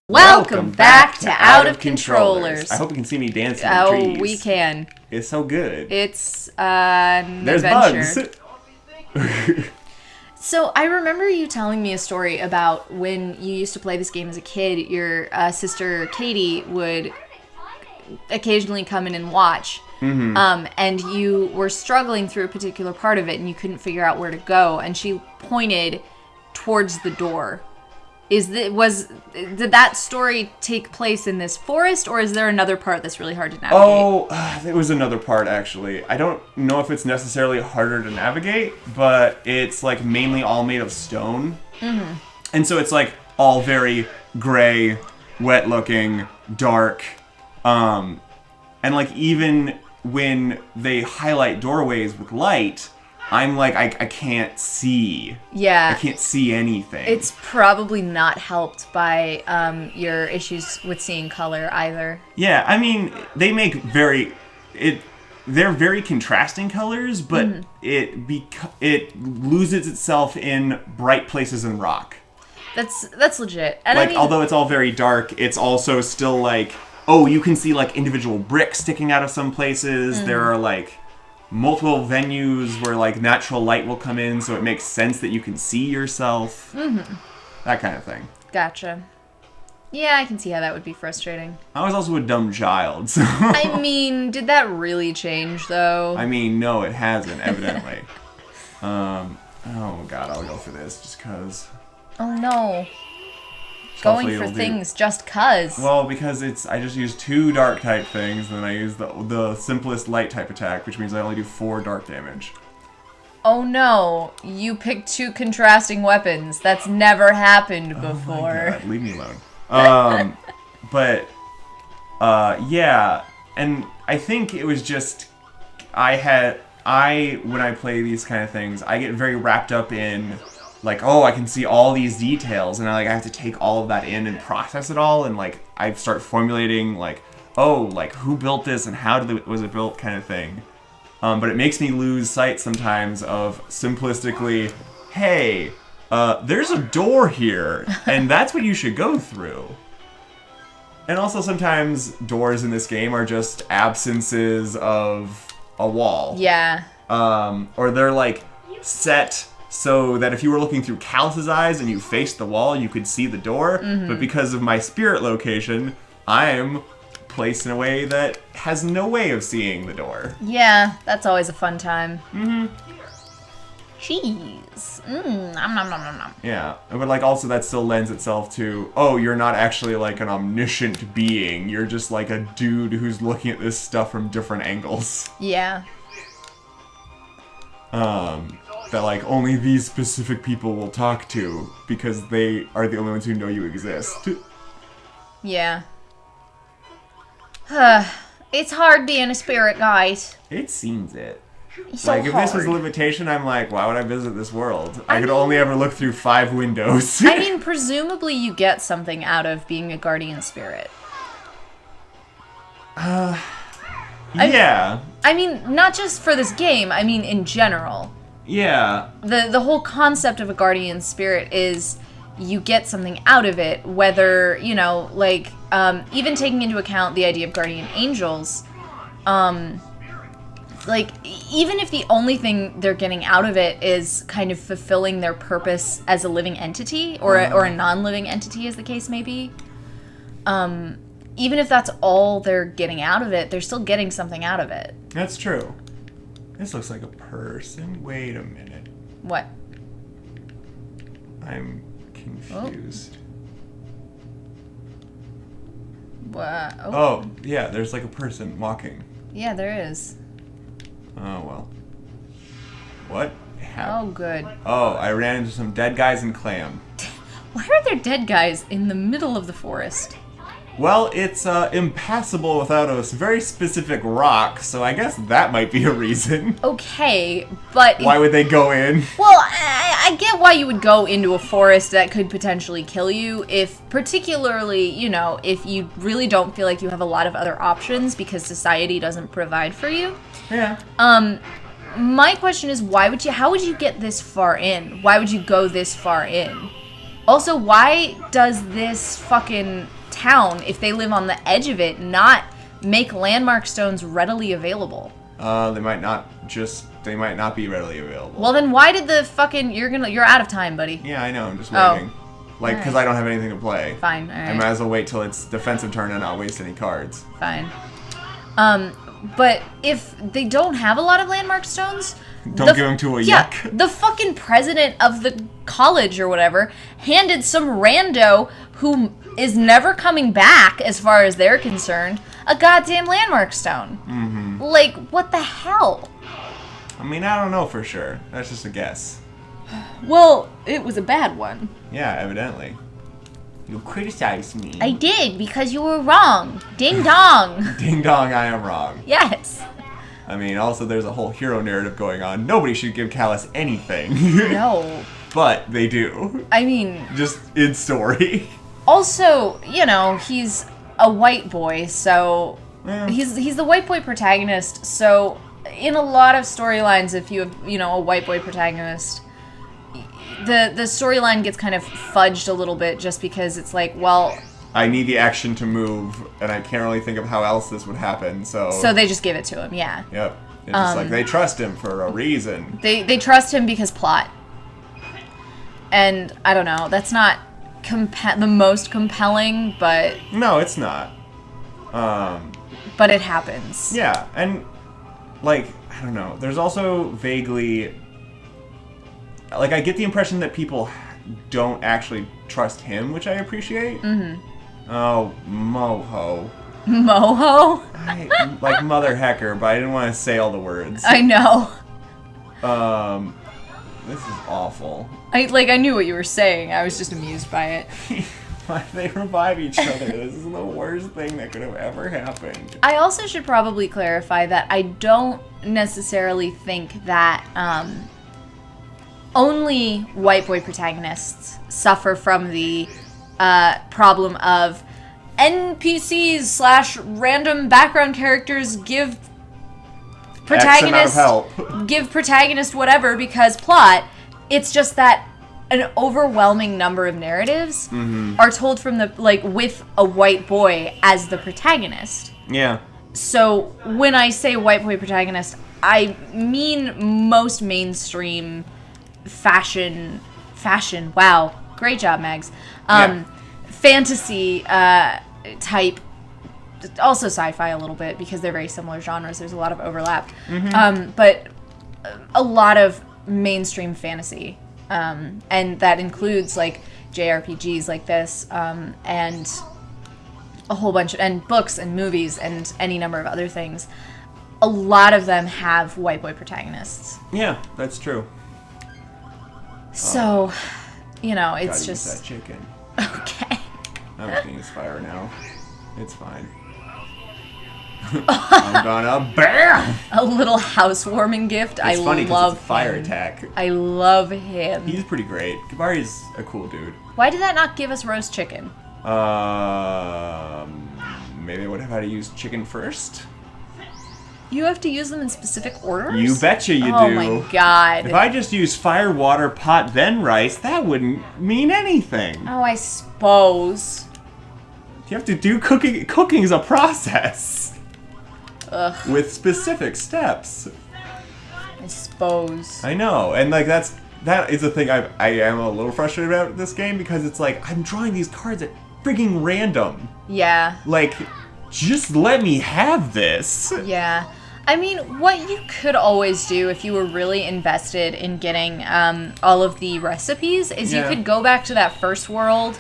Welcome back to Out of Controllers. I hope you can see me dancing in the trees. Oh, we can. It's so good. It's an There's adventure. bugs. So I remember you telling me a story about when you used to play this game as a kid. Your sister Katie would occasionally come in and watch. Mm-hmm. And you were struggling through a particular part of it and you couldn't figure out where to go. And she pointed towards the door. Did that story take place in this forest, or is there another part that's really hard to navigate? Oh, it was another part, actually. I don't know if it's necessarily harder to navigate, but it's, like, mainly all made of stone. Mm-hmm. And so it's, like, all very gray, wet-looking, dark. And, like, even when they highlight doorways with light, I'm like, I can't see. Yeah. I can't see anything. It's probably not helped by your issues with seeing color either. Yeah, I mean, they make they're very contrasting colors, but it loses itself in bright places in rock. That's legit. And like, I mean, although it's all very dark, it's also still like, oh, you can see like individual bricks sticking out of some places. There are like multiple venues where like natural light will come in, so it makes sense that you can see yourself. That kind of thing. Gotcha. Yeah, I can see how that would be frustrating. I was also a dumb child, so... I mean, did that really change, though? I mean, no, it hasn't, evidently. Oh god, I'll go for this, just cause. Oh no. So Going for things just cuz. Well, because I just use 2 dark type things, and then I use the simplest light type attack, which means I only do 4 dark damage. Oh no, you picked 2 contrasting weapons. That's never happened before. Oh my god, leave me alone. Yeah, and I think it was just, when I play these kind of things, I get very wrapped up in, like, oh, I can see all these details, and I have to take all of that in and process it all, and, like, I start formulating, like, oh, like, who built this, and how was it built, kind of thing. But it makes me lose sight sometimes of simplistically, hey, there's a door here, and that's what you should go through. And also sometimes doors in this game are just absences of a wall. Yeah. Or they're, like, set so that if you were looking through Callus's eyes and you faced the wall, you could see the door. But because of my spirit location, I'm placed in a way that has no way of seeing the door. Yeah, that's always a fun time. Cheese. Nom nom nom nom nom. Yeah, but like also that still lends itself to, oh, you're not actually like an omniscient being. You're just like a dude who's looking at this stuff from different angles. Yeah. That like only these specific people will talk to because they are the only ones who know you exist. Yeah. It's hard being a spirit, guys. It seems it. It's so like, if hard. this was a limitation, I'm like, why would I visit this world? I could only ever look through 5 windows. I mean, presumably you get something out of being a guardian spirit. Yeah. I mean, not just for this game, I mean in general. Yeah. The whole concept of a guardian spirit is you get something out of it, whether, you know, like, even taking into account the idea of guardian angels, like, even if the only thing they're getting out of it is kind of fulfilling their purpose as a living entity, or a non-living entity, as the case may be, even if that's all they're getting out of it, they're still getting something out of it. That's true. This looks like a person. Wait a minute. What? I'm confused. Oh, yeah, there's like a person walking. Yeah, there is. Oh, well. What Oh, happened? good. Oh, I ran into some dead guys in Clam. Why are there dead guys in the middle of the forest? Well, it's impassable without a very specific rock, so I guess that might be a reason. Okay, but... Why would they go in? Well, I get why you would go into a forest that could potentially kill you, if particularly, you know, if you really don't feel like you have a lot of other options because society doesn't provide for you. Yeah. My question is, how would you get this far in? Why would you go this far in? Also, why does this fucking town, if they live on the edge of it, not make landmark stones readily available? They might not be readily available. Well, then why did the fucking... You're out of time, buddy. Yeah, I know. I'm just waiting. Like, because Alright. I don't have anything to play. Fine, alright. I might as well wait till it's defensive turn and not waste any cards. Fine. But if they don't have a lot of landmark stones... Don't give them to a yuck. The fucking president of the college or whatever handed some rando who is never coming back, as far as they're concerned, a goddamn landmark stone. Mm-hmm. Like, what the hell? I mean, I don't know for sure. That's just a guess. Well, it was a bad one. Yeah, evidently. You criticized me. I did, because you were wrong. Ding dong. Ding dong, I am wrong. Yes. I mean, also there's a whole hero narrative going on. Nobody should give Callus anything. No. But they do. I mean... Just in story. Also, you know, he's a white boy, so... Yeah. He's the white boy protagonist, so... In a lot of storylines, if you have, you know, a white boy protagonist... The storyline gets kind of fudged a little bit just because it's like, well... I need the action to move, and I can't really think of how else this would happen, so... So they just give it to him, yeah. Yep. It's just like, they trust him for a reason. They trust him because plot. And, I don't know, that's not the most compelling, but... No, it's not. But it happens. Yeah, and, like, I don't know. There's also vaguely... Like, I get the impression that people don't actually trust him, which I appreciate. Mm-hmm. Oh, Moho. Moho? I like Mother Hecker, but I didn't want to say all the words. I know. This is awful. I knew what you were saying. I was just amused by it. Why do they revive each other? This is the worst thing that could have ever happened. I also should probably clarify that I don't necessarily think that only white boy protagonists suffer from the problem of NPCs / random background characters give protagonist whatever because plot. It's just that an overwhelming number of narratives are told from the with a white boy as the protagonist. Yeah. So when I say white boy protagonist, I mean most mainstream fashion. Wow, great job, Mags. Fantasy type, also sci-fi a little bit because they're very similar genres. There's a lot of overlap, but a lot of mainstream fantasy, and that includes like JRPGs like this, and a whole bunch of and books and movies and any number of other things. A lot of them have white boy protagonists. Yeah, that's true. So, you know, it's Gotta just use that chicken. okay. Everything is fire now. It's fine. I'm gonna BAM! A little housewarming gift. It's funny I because love it's a fire him. attack. I love him. He's pretty great. Kabari's a cool dude. Why did that not give us roast chicken? Maybe I would have had to use chicken first. You have to use them in specific orders? You betcha you do. Oh my god. If I just use fire, water, pot, then rice, that wouldn't mean anything. Oh, I suppose. You have to do cooking. Cooking is a process. Ugh. With specific steps. I suppose. I know, and like that is the thing I am a little frustrated about this game because it's like I'm drawing these cards at frigging random. Yeah. Like, just let me have this. Yeah. I mean, what you could always do if you were really invested in getting all of the recipes is you could go back to that first world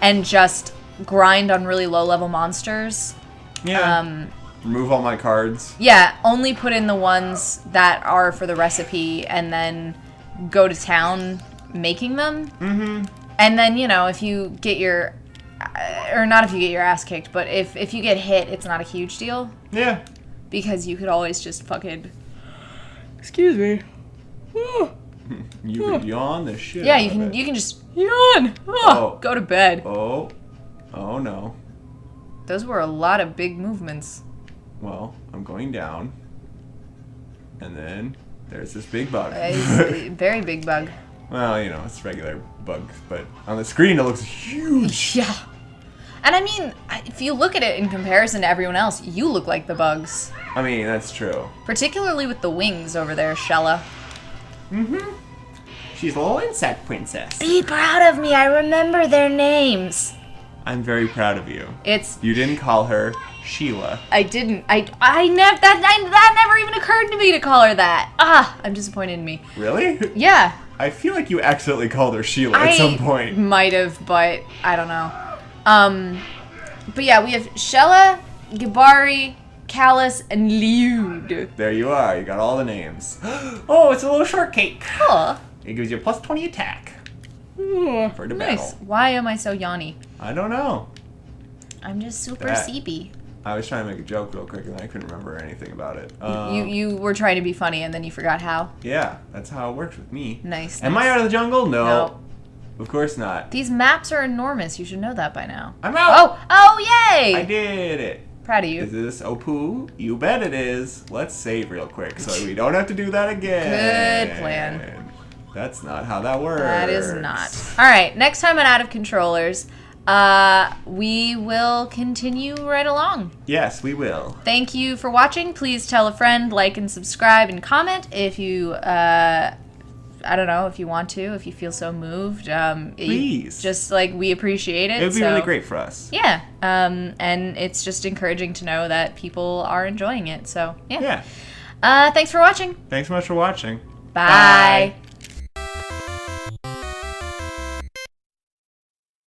and just grind on really low-level monsters. Yeah. Remove all my cards. Yeah, only put in the ones that are for the recipe and then go to town making them. Mm-hmm. And then, you know, if you get your... or not if you get your ass kicked, but if you get hit, it's not a huge deal. Yeah. Because you could always just fucking... Excuse me. You could yawn the shit Yeah, out you of can it. you can just yawn. Go to bed. Oh no. Those were a lot of big movements. Well, I'm going down. And then there's this big bug. Very big bug. Well, you know, it's regular bug, but on the screen it looks huge. Yeah. And I mean, if you look at it in comparison to everyone else, you look like the bugs. I mean, that's true. Particularly with the wings over there, Shella. Mm-hmm. She's a little insect princess. Be proud of me, I remember their names. I'm very proud of you. You didn't call her Sheila. I didn't. That never even occurred to me to call her that. I'm disappointed in me. Really? Yeah. I feel like you accidentally called her Sheila at some point. Might have, but I don't know. But yeah, we have Shella, Gibari, Callus, and Liud. There you are. You got all the names. Oh, it's a little shortcake. Huh. It gives you a plus 20 attack. For the Nice. battle. Why am I so yawny? I don't know. I'm just super sleepy. I was trying to make a joke real quick and I couldn't remember anything about it. You were trying to be funny and then you forgot how. Yeah, that's how it works with me. Nice. Am I out of the jungle? No. No. Of course not. These maps are enormous. You should know that by now. I'm out. Oh, yay! I did it. Proud of you. Is this Opoo? You bet it is. Let's save real quick so we don't have to do that again. Good plan. That's not how that works. That is not. All right, next time on Out of Controllers, we will continue right along. Yes, we will. Thank you for watching. Please tell a friend, like and subscribe and comment if you, I don't know, if you want to, if you feel so moved. Please. Just like we appreciate it. It would be really great for us. Yeah. And it's just encouraging to know that people are enjoying it. So, yeah. Yeah. Thanks for watching. Thanks so much for watching. Bye.